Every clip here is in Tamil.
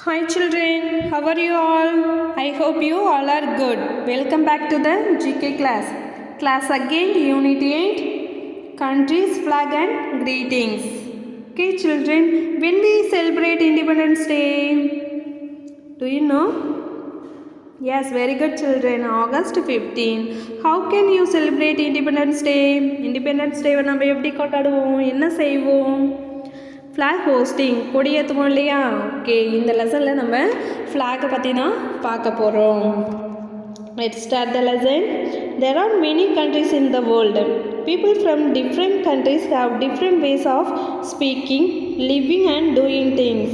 Hi children, how are you all? I hope you all are good. Welcome back to the GK class. Class again, Unit 8, Country's Flag and Greetings. Okay children, when we celebrate Independence Day? Do you know? Yes, very good children. August 15. How can you celebrate Independence Day? Independence Day நம்ம எப்படி கொண்டாடுவோம்? என்ன செய்வோம்? ஃப்ளாக் ஹோஸ்டிங், கொடி ஏற்றுவோம் இல்லையா? ஓகே, இந்த லெசனில் நம்ம ஃப்ளாகை பற்றி தான் பார்க்க போகிறோம். Let's start the lesson. There are many countries in the world. People from different countries have different ways of speaking, living and doing things.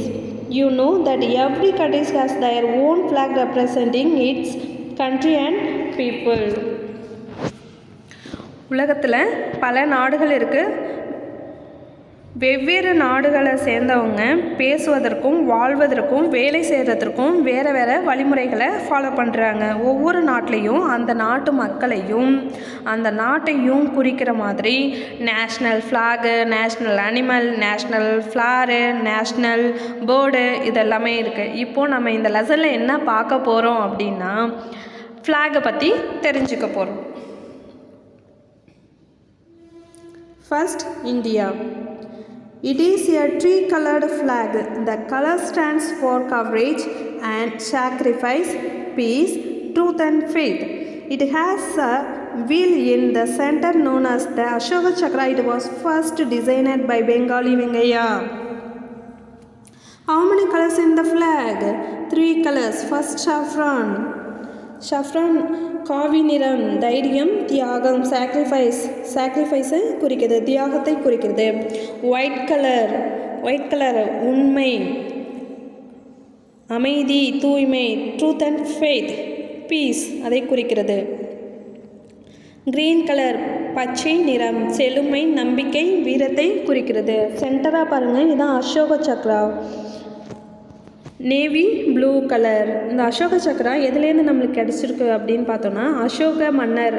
You know that every country has their own flag representing its country and people. உலகத்தில் பல நாடுகள் இருக்குது. வெவ்வேறு நாடுகளை சேர்ந்தவங்க பேசுவதற்கும் வாழ்வதற்கும் வேலை செய்கிறதற்கும் வேறு வேறு வழிமுறைகளை ஃபாலோ பண்ணுறாங்க. ஒவ்வொரு நாட்டிலையும் அந்த நாட்டு மக்களையும் அந்த நாட்டையும் குறிக்கிற மாதிரி national flag, national animal, national flare, national bird இதெல்லாமே இருக்குது. இப்போது நம்ம இந்த லெசனில் என்ன பார்க்க போகிறோம் அப்படின்னா ஃப்ளாகை பற்றி தெரிஞ்சுக்க போகிறோம். First, India. It is a tree-colored flag. The color stands for courage and sacrifice, peace, truth and faith. It has a wheel in the center known as the Ashoka Chakra. It was first designed by Bengali Vengaya. How many colors in the flag? 3 colors. First, saffron. Saffron காவி நிறம், தைரியம், தியாகம், சாக்ரிஃபைஸை குறிக்கிறது, தியாகத்தை குறிக்கிறது. ஒயிட் கலர் உண்மை, அமைதி, தூய்மை, ட்ரூத் அண்ட் ஃபெய்த், பீஸ் அதை குறிக்கிறது. கிரீன் கலர் பச்சை நிறம், செழுமை, நம்பிக்கை, வீரத்தை குறிக்கிறது. சென்டராக பாருங்கள், இதுதான் Ashoka Chakra. Navy blue colour. இந்த அசோக சக்ரா எதுலேருந்து நம்மளுக்கு கிடச்சிருக்கு அப்படின்னு பார்த்தோன்னா, அசோக மன்னர்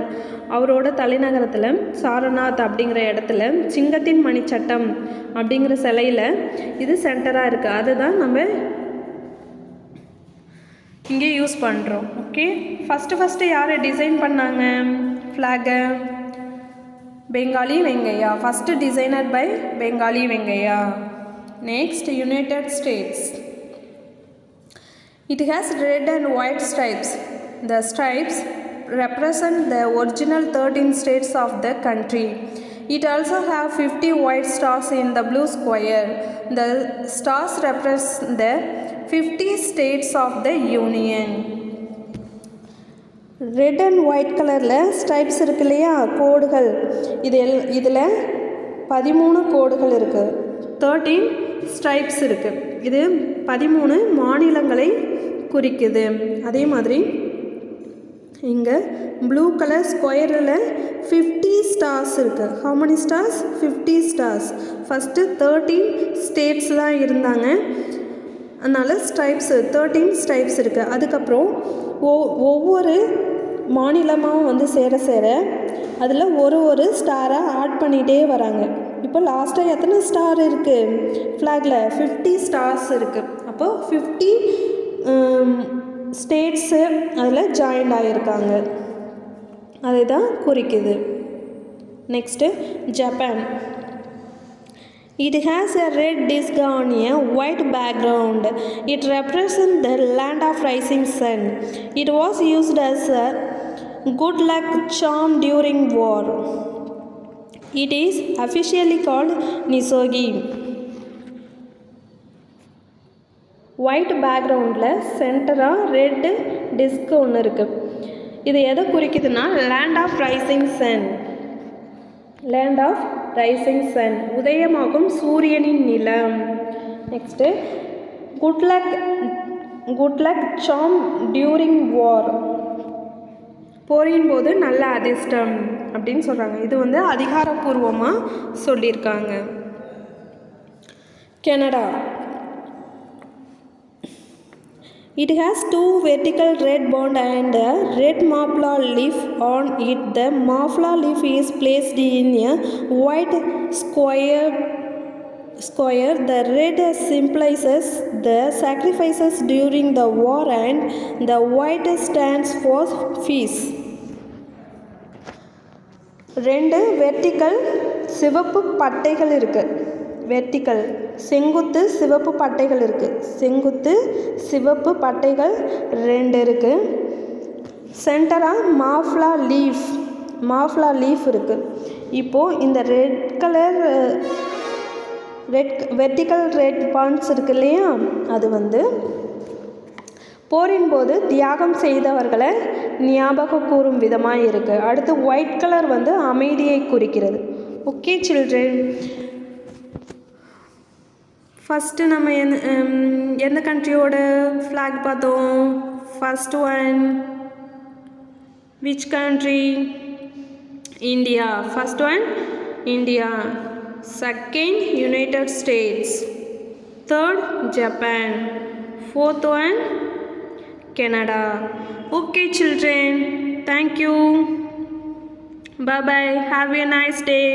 அவரோட தலைநகரத்தில் சாரநாத் அப்படிங்கிற இடத்துல சிங்கத்தின் மணிச்சட்டம் அப்படிங்கிற சிலையில் இது சென்டராக இருக்குது. அதுதான் நம்ம இங்கே யூஸ் பண்ணுறோம். ஓகே, ஃபஸ்ட்டு யார் டிசைன் பண்ணாங்க ஃப்ளாகை? Pingali Venkayya. First designer by Pingali Venkayya. Next, United States. It has red and white stripes. The stripes represent the original 13 states of the country. It also have 50 white stars in the blue square. The stars represent the 50 states of the union. Red and white கலரில் ஸ்ட்ரைப்ஸ் இருக்கு இல்லையா, கோடுகள். இதில் 13 கோடுகள் இருக்குது, 13 ஸ்ட்ரைப்ஸ் இருக்குது. இது 13 மாநிலங்களை குறிக்குது. அதே மாதிரி இங்கே ப்ளூ கலர் ஸ்கொயரில் 50 ஸ்டார்ஸ் இருக்குது. How many stars? 50 stars. First 13 states தான் இருந்தாங்க, அதனால் ஸ்ட்ரைப்ஸ் 13 ஸ்ட்ரைப்ஸ் இருக்குது. அதுக்கப்புறம் ஒவ்வொரு மாநிலமாக சேர அதில் ஒரு ஸ்டாராக ஆட் பண்ணிகிட்டே வராங்க. இப்போ லாஸ்ட்டாக எத்தனை ஸ்டார் இருக்குது ஃப்ளாகில்? 50 ஸ்டார்ஸ் இருக்குது. அப்போது 50 ஸ்டேட்ஸு அதில் ஜாயின்ட் ஆகியிருக்காங்க, அதை தான் குறிக்குது. Next, Japan. It has a red disc on a white background. It represents the land of rising sun. It was used as a good luck charm during war. It is officially called Nisogi. White பேக்ரவுண்டில் சென்டராக ரெட்டு டிஸ்க் ஒன்று இருக்குது. இது எதை குறிக்குதுன்னா land of rising sun. Land of rising sun, உதயமாகும் சூரியனின் நிலம். Next, good luck charm during war. போரின் போது நல்ல அதிர்ஷ்டம் அப்படின்னு சொல்கிறாங்க. இது அதிகாரப்பூர்வமாக சொல்லியிருக்காங்க. Canada. It has 2 vertical red band and a red mapla leaf on it. The mapla leaf is placed in a white square square. The red symbolizes the sacrifices during the war and the white stands for peace. ரெண்டு வெர்டிக்கல் சிவப்பு பட்டைகள் இருக்குது. வெர்டிக்கல் செங்குத்து சிவப்பு பட்டைகள் இருக்குது. செங்குத்து சிவப்பு பட்டைகள் ரெண்டு இருக்குது. சென்டராக மாஃப்லா லீஃப் இருக்குது. இப்போது இந்த red colour vertical red points இருக்கு இல்லையா, அது வந்து போரின் போது தியாகம் செய்தவர்களை ஞாபகம் கூறும் விதமாக இருக்குது. அடுத்து ஒயிட் கலர் வந்து அமைதியை குறிக்கிறது. ஓகே சில்ட்ரன், ஃபஸ்ட்டு நம்ம எந்த கண்ட்ரியோட ஃப்ளாக் பார்த்தோம்? First one which country? India. First one India. Second United states. Third Japan. Fourth one Canada. Okay children, thank you. Bye bye. Have a nice day.